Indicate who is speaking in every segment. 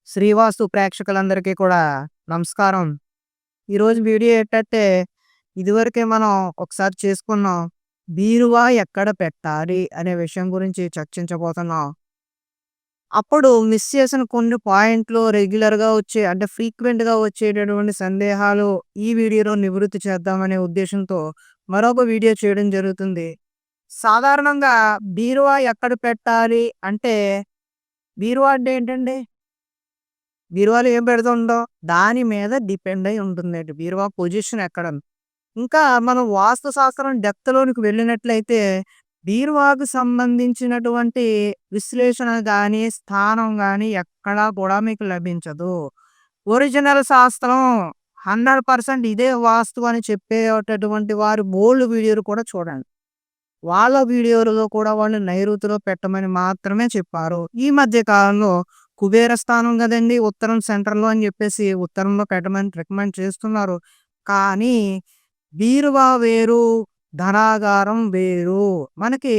Speaker 1: శ్రీవాస్తు ప్రేక్షకులందరికీ కూడా నమస్కారం. ఈరోజు వీడియో ఏంటంటే, ఇదివరకే మనం ఒకసారి చేసుకున్నాం. బీరువా ఎక్కడ పెట్టాలి అనే విషయం గురించి చర్చించబోతున్నాం. అప్పుడు మిస్ చేసిన కొన్ని పాయింట్లు రెగ్యులర్‌గా వచ్చే అంటే ఫ్రీక్వెంట్‌గా వచ్చేటటువంటి సందేహాలు ఈ వీడియోలో నివృత్తి చేద్దామనే ఉద్దేశంతో మరొక వీడియో చేయడం జరుగుతుంది. సాధారణంగా బీరువా ఎక్కడ పెట్టాలి అంటే, బీరువా అంటే ఏంటండి? బీరువాలో ఏం పెడుతుంటాం? దాని మీద డిపెండ్ అయి ఉంటుందండి. బీరువా పొజిషన్ ఎక్కడని. ఇంకా మనం వాస్తు శాస్త్రం డెప్త్‌లోనికి వెళ్ళినట్లయితే, బీరువాకు సంబంధించినటువంటి విశ్లేషణ గాని, స్థానం గాని ఎక్కడా కూడా మీకు లభించదు. ఒరిజినల్ శాస్త్రం 100% ఇదే వాస్తు అని చెప్పేటటువంటి వారి బోలెడు వీడియోలు కూడా చూడండి. వాళ్ళ వీడియోలలో కూడా వాళ్ళు నైరుతిలో పెట్టమని మాత్రమే చెప్పారు. ఈ మధ్య కాలంలో కుబేర స్థానం గదండీ! ఉత్తరం సెంటర్‌లో అని జెప్పేసి ఉత్తరంలో పెట్టమని రికమెండ్ చేస్తున్నారు. కానీ బీరువా వేరు, ధనాగారం వేరు. మనకి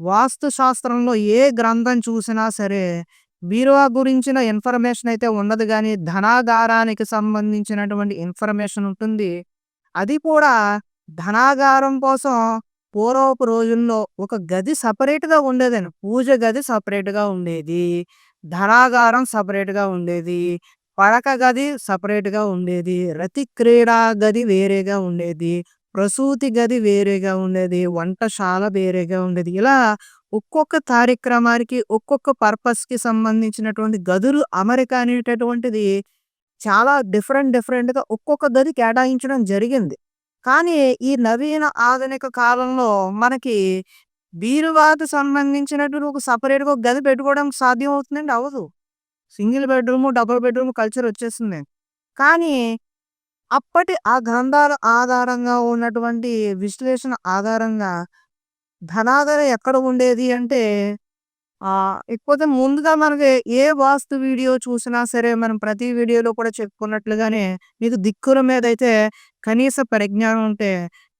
Speaker 1: వాస్తు శాస్త్రంలో ఏ గ్రంథం చూసినా సరే, బీరువా గురించిన ఇన్ఫర్మేషన్ అయితే ఉండదు గానీ, ధనాగారానికి సంబంధించినటువంటి ఇన్ఫర్మేషన్ ఉంటుంది. అది కూడా ధనాగారం కోసం పూర్వపు రోజుల్లో ఒక గది సెపరేట్‌గా ఉండేదండి. పూజ గది సెపరేట్‌గా ఉండేది. ధనాగారం సెపరేట్‌గా ఉండేది. పడక గది సెపరేట్‌గా ఉండేది. రతి క్రీడా గది వేరేగా ఉండేది. ప్రసూతి గది వేరేగా ఉండేది. వంటశాల వేరేగా ఉండేది. ఇలా ఒక్కొక్క కార్యక్రమానికి, ఒక్కొక్క పర్పస్‌కి సంబంధించినటువంటి గదులు అమరిక అనేటటువంటిది చాలా డిఫరెంట్‌గా ఒక్కొక్క గది కేటాయించడం జరిగింది. కానీ ఈ నవీన ఆధునిక కాలంలో మనకి బీరువాకి సంబంధించినటువంటి ఒక సెపరేట్‌గా ఒక గది పెట్టుకోవడానికి సాధ్యం అవుతుందండి? అవ్వదు. Single bedroom, double bedroom culture వచ్చేసింది. కానీ అప్పటి ఆ గ్రంథాల ఆధారంగా ఉన్నటువంటి విశ్లేషణ ఆధారంగా ధనాధర ఎక్కడ ఉండేది అంటే ఇకపోతే ముందుగా మనకి ఏ వాస్తు వీడియో చూసినా సరే మనం ప్రతి వీడియోలో కూడా చెప్పుకున్నట్లుగానే మీకు దిక్కుల మీదైతే కనీస పరిజ్ఞానం ఉంటే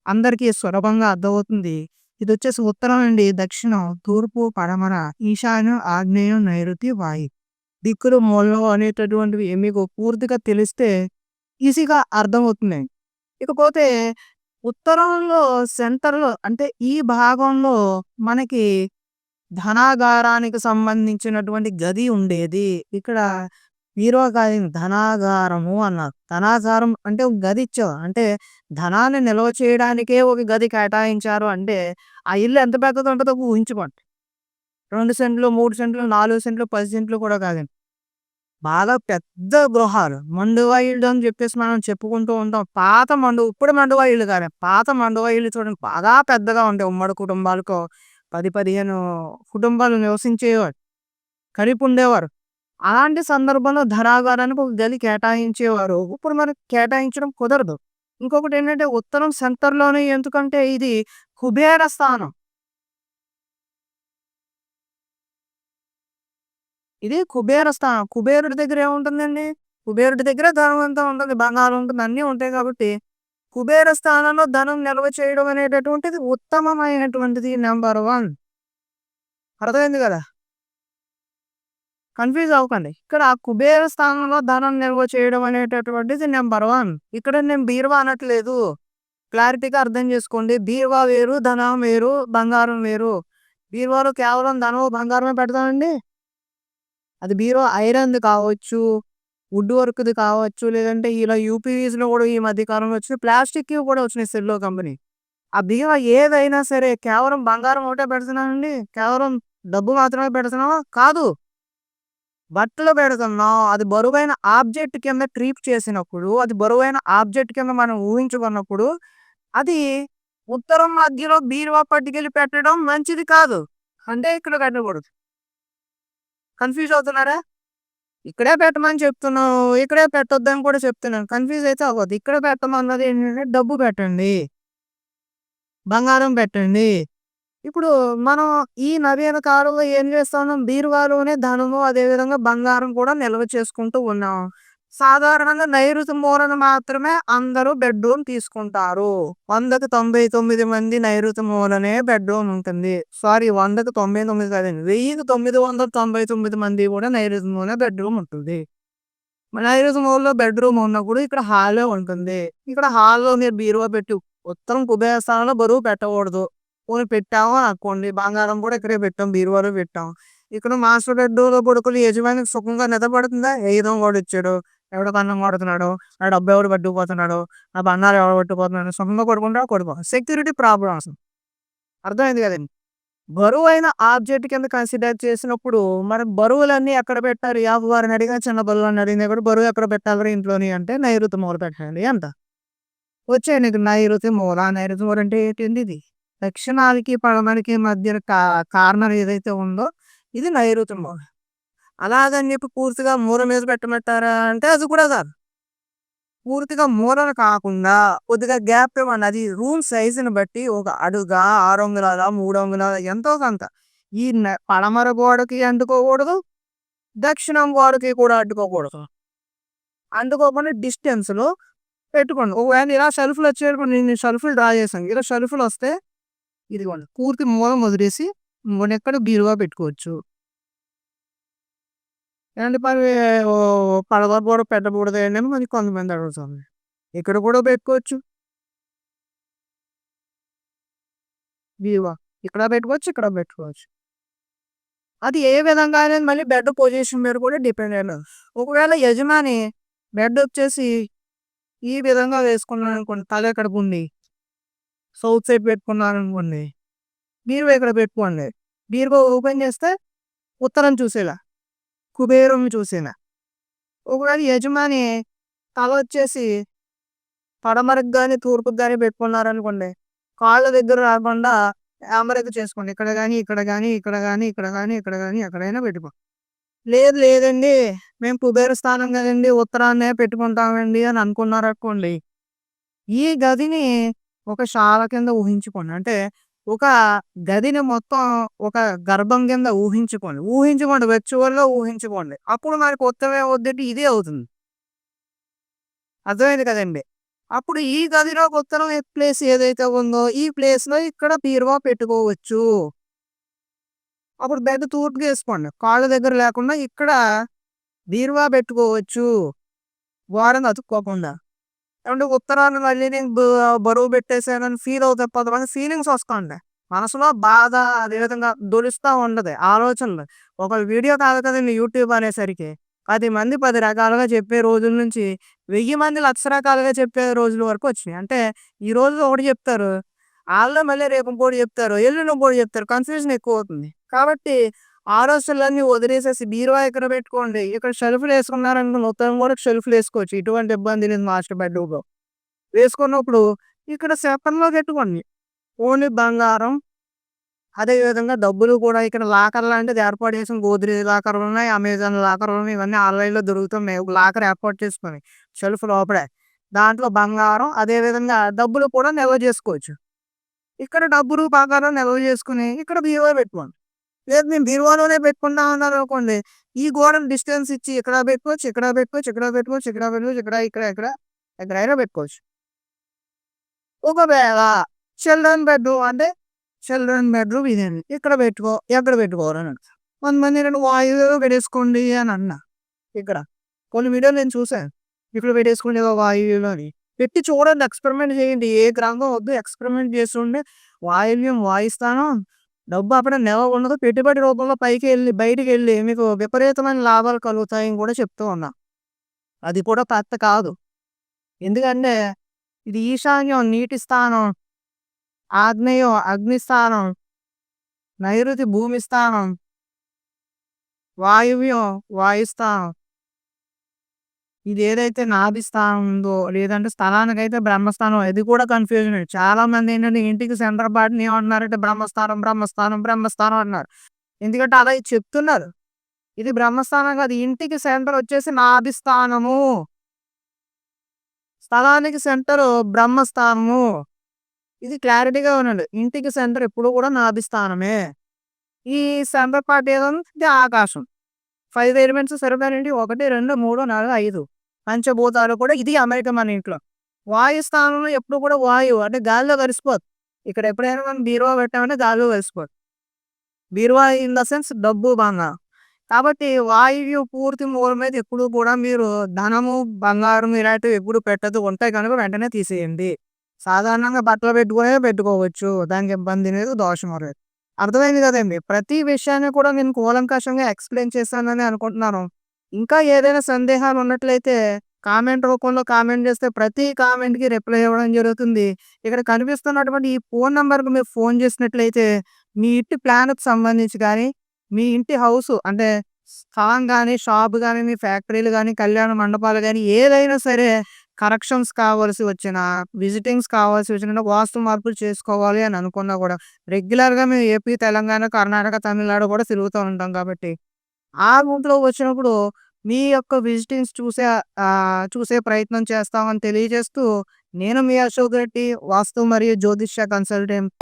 Speaker 1: అందరికీ సులభంగా అర్థమవుతుంది. ఇదొచ్చేసి ఉత్తరం అండి, దక్షిణం, తూర్పు, పడమర, ఈశాన్యం, ఆగ్నేయం, నైరుతి, వాయువు. దిక్కులు, మూలలు అనేటటువంటివి మీకు పూర్తిగా తెలిస్తే ఈజీగా అర్థమవుతుంది. ఇకపోతే ఉత్తరంలో సెంటర్‌లో అంటే ఈ భాగంలో మనకి ధనాగారానికి సంబంధించినటువంటి గది ఉండేది. ఇక్కడ బీరువా కాదండి, ధనాగారము అన్నారు. ధనాగారం అంటే ఒక గది ఇచ్చావు. అంటే ధనాన్ని నిల్వ చేయడానికే ఒక గది కేటాయించారు అంటే, ఆ ఇల్లు ఎంత పెద్దదుంటదో ఊహించుకోండి. 2 సెంట్లు, 3 సెంట్లు, 4 సెంట్లు, 10 సెంట్లు కూడా కాదండి. బాగా పెద్ద గృహాలు. మండువా ఇళ్ళు అని చెప్పేసి మనం చెప్పుకుంటూ ఉంటాం. పాత ఇప్పుడు మండువా ఇళ్ళు కాదు. పాత మండువా ఇళ్ళు చూడండి బాగా పెద్దగా ఉంటాయి. ఉమ్మడి కుటుంబాలకో 10, 15 కుటుంబాలు నివసించేవారు. కలిపుండేవారు. అలాంటి సందర్భంలో ధనాగారానికి ఒక గది కేటాయించేవారు. ఇప్పుడు మనకు కేటాయించడం కుదరదు. ఇంకొకటేంటంటే ఉత్తరం సెంటర్‌లోనే ఎందుకంటే ఇది కుబేర స్థానం. ఇది కుబేర స్థానం. కుబేరుడి దగ్గర ఏముంటుందండి? కుబేరుడి దగ్గర ధనం అంతా ఉంటుంది. బంగారం ఉంటుంది. అన్నీ ఉంటాయి కాబట్టి, కుబేర స్థానంలో ధనం నిల్వ చేయడం అనేటటువంటిది ఉత్తమమైనటువంటిది నంబర్ 1. అర్థమైంది గదా! కన్‌ఫ్యూజ్ అవ్వకండి. ఇక్కడ కుబేర స్థానంలో ధనం నిల్వ చేయడం అనేటటువంటిది నంబర్ 1. ఇక్కడ నేను బీరువా అనట్లేదు. క్లారిటీగా అర్థం చేసుకోండి. బీరువా వేరు, ధనం వేరు, బంగారం వేరు. బీరువాలో కేవలం ధనం, బంగారమే పెడతామండి? అది బీరువా ఐరన్‌ది కావచ్చు, వుడ్ వర్క్‌ది కావచ్చు, లేదంటే ఇలా యూపీవీస్‌లో గూడా ఈ మధ్య కాలంలో వచ్చినాయి. ప్లాస్టిక్‌వి కూడా వచ్చినాయి సెల్లో కంపెనీ. ఆ బీరువా ఏదైనా సరే కేవలం బంగారం ఒకటే పెడుతున్నానండి? కేవలం డబ్బు మాత్రమే పెడుతున్నామా? కాదు. బట్టలు పెడుతున్నాం. అది బరువైన ఆబ్జెక్ట్ కింద ట్రీట్ చేసినప్పుడు, అది బరువైన ఆబ్జెక్ట్ కింద మనం ఊహించుకున్నప్పుడు, అది ఉత్తరం మధ్యలో బీరువా పట్టుకెళ్ళి పెట్టడం మంచిది కాదు. అంటే ఇక్కడ కట్టకూడదు. కన్‌ఫ్యూజ్ అవుతున్నారా? ఇక్కడే పెట్టమని చెప్తున్నాను. ఇక్కడే పెట్టొద్దని కూడా చెప్తున్నాను. కన్‌ఫ్యూజ్ అయితే అవ్వద్దు. ఇక్కడ పెట్టమన్నది ఏంటంటే డబ్బు పెట్టండి. బంగారం పెట్టండి. ఇప్పుడు మనం ఈ నవీన కాలంలో ఏం చేస్తున్నాం? బీరువాలోనే ధనము, అదేవిధంగా బంగారం కూడా నిల్వ చేసుకుంటూ ఉన్నాం. సాధారణంగా నైరుతి మూలన మాత్రమే అందరూ బెడ్‌రూమ్ తీసుకుంటారు. 100కి 99 మంది నైరుతి మూలనే బెడ్‌రూమ్ ఉంటుంది. సారీ, 100కి 99 కాదండి. 1000కి 999 మంది కూడా నైరుతి మూలనే బెడ్‌రూమ్ ఉంటుంది. నైరుతి మూలలో బెడ్‌రూమ్ ఉన్నప్పుడు ఇక్కడ హాలే ఉంటుంది. ఇక్కడ హాల్‌లో మీరు బీరువా పెట్టి ఉత్తరం కుబేర స్థానంలో బరువు పెట్టకూడదు. పోనీ పెట్టాము అనుకోండి, బంగారం కూడా ఇక్కడే పెట్టాం, బీరువాలో పెట్టాం. ఇక్కడ మాస్టర్ బెడ్‌రూమ్‌లో పడుకొని యజమానికి సుఖంగా నిద్ర పడుతుందా? ఏదో వాడొచ్చాడు, ఎవడో కన్నం కొడుతున్నాడు, నా డబ్బు ఎవడు పట్టుకుపోతున్నాడు, నా బంగారం ఎవడు పట్టుకుపోతున్నాడు, సుఖంగా పడుకుంటావా? పడుకో. Security problems. అర్థమైంది కదండీ! బరువైన ఆబ్జెక్ట్ కింద కన్సిడర్ చేసినప్పుడు మరి బరువులన్నీ ఎక్కడ పెట్టాలి? యాపుగారిని అడిగా, చిన్న బరువులని అడిగినా కూడా బరువు ఎక్కడ పెట్టాలిరా ఇంట్లోని అంటే నైరుతి మూల పెట్టండి అంట. వచ్చాయి నీకు నైరుతి మూల. నైరుతి మూల అంటే ఏంటండి ఇది? దక్షిణానికి, పడమరకి మధ్య కార్నర్ ఏదైతే ఉందో ఇది నైరుతి మూల. అలాగని చెప్పి పూర్తిగా మూల మీద పెట్టమంటారా అంటే అది కూడా కాదు. పూర్తిగా మూలన కాకుండా కొద్దిగా గ్యాప్ ఇవ్వండి. అది రూమ్ సైజుని బట్టి ఒక అడుగా, 6 అంగుళాల, 3 అంగుళాల ఎంతో కొంత. ఈ పడమర గోడకి అంటుకోకూడదు, దక్షిణం గోడకి కూడా అడ్డుకోకూడదు. అంటుకోకుండా డిస్టెన్స్‌లో పెట్టుకోండి. ఒకవేళ ఇలా షెల్ఫ్‌లు వచ్చేటప్పుడు నేను షెల్ఫ్‌లు డ్రా చేశాను. ఇలా షెల్ఫ్‌లు వస్తే ఇదిగోండి పూర్తి మూలం వదిలేసి ఇంకొనెక్కడ బీరువా పెట్టుకోవచ్చు. ఏమంటే మరి పడమర పెట్టకూడదండి అని మరి కొంతమంది అడుగుతారు. ఇక్కడ కూడా పెట్టుకోవచ్చు బీరువా. ఇక్కడ పెట్టుకోవచ్చు, ఇక్కడ పెట్టుకోవచ్చు. అది ఏ విధంగా అనేది మళ్ళీ బెడ్ పొజిషన్ మీద కూడా డిపెండ్ అయ్యి ఉంటది. ఒకవేళ యజమాని బెడ్ వచ్చేసి ఈ విధంగా వేసుకున్నారనుకోండి, తల ఇక్కడ ఉండి సౌత్ సైడ్ పెట్టుకున్నారనుకోండి, బీరువా ఇక్కడ పెట్టుకోండి. బీరువా ఓపెన్ చేస్తే ఉత్తరం చూసేలా, కుబేరం చూసేలా. ఒకవేళ యజమాని తల వచ్చేసి పడమరకు గాని, తూర్పుకి గాని పెట్టుకున్నారనుకోండి, కాళ్ళ దగ్గర రాకుండా యామరేజ్ చేసుకోండి. ఇక్కడ గాని, ఇక్కడ గాని, ఇక్కడ గాని, ఇక్కడ గాని, ఇక్కడ గాని ఎక్కడైనా పెట్టుకో. లేదు లేదండి, మేము కుబేర స్థానం కదండీ, ఉత్తరాన్నే పెట్టుకుంటామండి అని అనుకున్నారనుకోండి, ఈ గదిని ఒక శాల కింద ఊహించుకోండి. అంటే ఒక గదిని మొత్తం ఒక గర్భం కింద ఊహించుకోండి. ఊహించుకోండి, వర్చువల్‌గా ఊహించుకోండి. అప్పుడు మనకు ఉత్తరం ఏమవుద్దంటే ఇదే అవుతుంది. అర్థమైంది కదండీ! అప్పుడు ఈ గదిలోకి ఉత్తరం ప్లేస్ ఏదైతే ఉందో, ఈ ప్లేస్‌లో ఇక్కడ బీరువా పెట్టుకోవచ్చు. అప్పుడు బెడ్ తూర్పుకేసుకోండి. కాళ్ళ దగ్గర లేకుండా ఇక్కడ బీరువా పెట్టుకోవచ్చు. గోడని అతుక్కోకుండా. ఏమంటే ఉత్తరాన మళ్ళీ నేను బరువు పెట్టేసానని ఫీల్ అవుతారు కొంతమంది, ఫీలింగ్స్ వస్తాయండి. మనసులో బాధ అదే విధంగా దొలుస్తా ఉంటది ఆలోచనలు. ఒక వీడియో కాదు కదండీ యూట్యూబ్ అనేసరికి. 10 మంది 10 రకాలుగా చెప్పే రోజుల నుంచి 1000 మంది లక్ష రకాలుగా చెప్పే రోజుల వరకు వచ్చినాయి. అంటే ఈ రోజు ఒకటి చెప్తారు, ఆళ్ళే మళ్ళీ రేపు ఇంకోటి చెప్తారు, ఎల్లుండి ఇంకోటి చెప్తారు. కన్‌ఫ్యూజన్ ఎక్కువవుతుంది. కాబట్టి ఆలోచనలన్నీ వదిలేసేసి బీరువా ఇక్కడ పెట్టుకోండి. ఇక్కడ షెల్ఫ్‌లేసుకున్నారనుకోండి, ఉత్తరం కూడా షెల్ఫ్‌లేసుకోవచ్చు. ఎటువంటి ఇబ్బంది లేదు మాస్టర్ బెడ్‌రూమ్‌లో. వేసుకున్నప్పుడు ఇక్కడ సెపరేట్‌లో పెట్టుకోండి. ఓన్లీ బంగారం, అదే విధంగా డబ్బులు కూడా ఇక్కడ లాకర్ లాంటిది ఏర్పాటు చేసాం. గోద్రేజ్ లాకర్‌లున్నాయి, అమెజాన్ లాకర్‌లున్నాయి. ఇవన్నీ ఆన్‌లైన్‌లో దొరుకుతున్నాయి. ఒక లాకర్ ఏర్పాటు చేసుకొని షెల్ఫ్ లోపలే. దాంట్లో బంగారం, అదే విధంగా డబ్బులు కూడా నిల్వ చేసుకోవచ్చు. ఇక్కడ డబ్బులు, బంగారం నిల్వ చేసుకొని ఇక్కడ బీరువా పెట్టుకోండి. లేదు మేము బీరువాలోనే పెట్టుకుంటాం అన్నారనుకోండి, ఈ గోడని డిస్టెన్స్ ఇచ్చి ఇక్కడ పెట్టుకోవచ్చు, ఇక్కడ పెట్టుకోవచ్చు, ఇక్కడ పెట్టుకోవచ్చు, ఇక్కడ పెట్టుకోవచ్చు, ఇక్కడ ఎక్కడైనా పెట్టుకోవచ్చు. ఒకవేళ చిల్డ్రన్ బెడ్‌రూమ్ అంటే చిల్డ్రన్ బెడ్‌రూమ్ ఇదండి. ఇక్కడ పెట్టుకో, ఎక్కడ పెట్టుకోవాలని అడుగుతారు. కొంతమంది ఏంటంటే వాయువ్యంలో పెట్టేసుకోండి అని అన్నా. ఇక్కడ కొన్ని వీడియోలు నేను చూసాను. ఇక్కడ పెట్టేసుకోండి ఏదో వాయువ్యంలో అని. పెట్టి చూడండి, ఎక్స్‌పెరిమెంట్ చేయండి. ఏ గ్రంథం వద్దు, ఎక్స్‌పెరిమెంట్ చేస్తుంటే వాయువ్యం, వాయుస్థానం డబ్బు అక్కడ నిల్వ ఉండదు. పెట్టుబడి రూపంలో పైకెళ్ళి బయటికెళ్ళి మీకు విపరీతమైన లాభాలు కలుగుతాయని కూడా చెప్తూ ఉన్నా. అది కూడా కరెక్ట్ కాదు. ఎందుకంటే ఇది ఈశాన్యం నీటి స్థానం, ఆగ్నేయం అగ్ని స్థానం, నైరుతి భూమి స్థానం, వాయువ్యం వాయుస్థానం. ఇదేదైతే నాభి స్థానం ఉందో, లేదంటే స్థలానికైతే బ్రహ్మస్థానం. అది కూడా కన్‌ఫ్యూజనే. చాలా మంది ఏంటంటే ఇంటికి సెంటర్ పార్ట్‌ని ఏమంటున్నారంటే బ్రహ్మస్థానం, బ్రహ్మస్థానం, బ్రహ్మస్థానం అన్నారు. ఎందుకంటే అలా చెప్తున్నారు. ఇది బ్రహ్మస్థానం కాదు. ఇంటికి సెంటర్ వచ్చేసి నాభి స్థానము. స్థలానికి సెంటరు బ్రహ్మస్థానము. ఇది క్లారిటీగా వినండి. ఇంటికి సెంటర్ ఎప్పుడు కూడా నాభి స్థానమే. ఈ సెంటర్ పార్ట్ ఏదంటే ఆకాశం. 5 ఎలిమెంట్స్ సరిపోయాయండి. 1, 2, 3, 4, 5 పంచభూతాలు కూడా ఇది అమరిక మన ఇంట్లో. వాయు స్థానంలో ఎప్పుడు కూడా వాయువు అంటే గాలిలో కలిసిపోద్ది. ఇక్కడ ఎప్పుడైనా మనం బీరువా పెట్టామంటే గాలిలో కలిసిపోద్ది. బీరువా ఇన్ ద సెన్స్ డబ్బు, బంగారం. కాబట్టి వాయువ్య పూర్తి మూల మీద ఎప్పుడు కూడా మీరు ధనము, బంగారం ఇలాంటివి ఎప్పుడు పెట్టొద్దు. ఉంటాయి కనుక వెంటనే తీసేయండి. సాధారణంగా బట్టలు పెట్టుకోవచ్చు. దానికి ఇబ్బంది లేదు. దోషం లేదు. అర్థమైంది కదండీ! ప్రతి విషయాన్ని కూడా నేను కూలంకషంగా ఎక్స్‌ప్లెయిన్ చేశానని అనుకుంటున్నాను. ఇంకా ఏదైనా సందేహాలు ఉన్నట్లయితే కామెంట్ రూపంలో కామెంట్ చేస్తే ప్రతి కామెంట్‌కి రిప్లై ఇవ్వడం జరుగుతుంది. ఇక్కడ కనిపిస్తున్నటువంటి ఈ ఫోను నంబర్‌కి మీరు ఫోను చేసినట్లయితే మీ ఇంటి ప్లాన్‌కి సంబంధించి గాని, మీ ఇంటి హౌసు అంటే స్థలం గాని, షాప్ గాని, మీ ఫ్యాక్టరీలు గాని, కళ్యాణ మండపాలు గాని ఏదైనా సరే కరెక్షన్స్ కావాల్సి వచ్చినా, విజిటింగ్స్ కావాల్సి వచ్చినా, వాస్తు మార్పులు చేసుకోవాలి అని అనుకున్నా కూడా రెగ్యులర్‌గా మేము ఏపీ, తెలంగాణ, కర్ణాటక, తమిళనాడు కూడా తిరుగుతూ ఉంటాం కాబట్టి, ఆ రూట్‌లో వచ్చినప్పుడు మీ యొక్క విజిటింగ్స్ చూసే ప్రయత్నం చేస్తామని తెలియజేస్తూ, నేను మీ అశోక్ రెడ్డి వాస్తు మరియు జ్యోతిష్య కన్సల్టెంట్.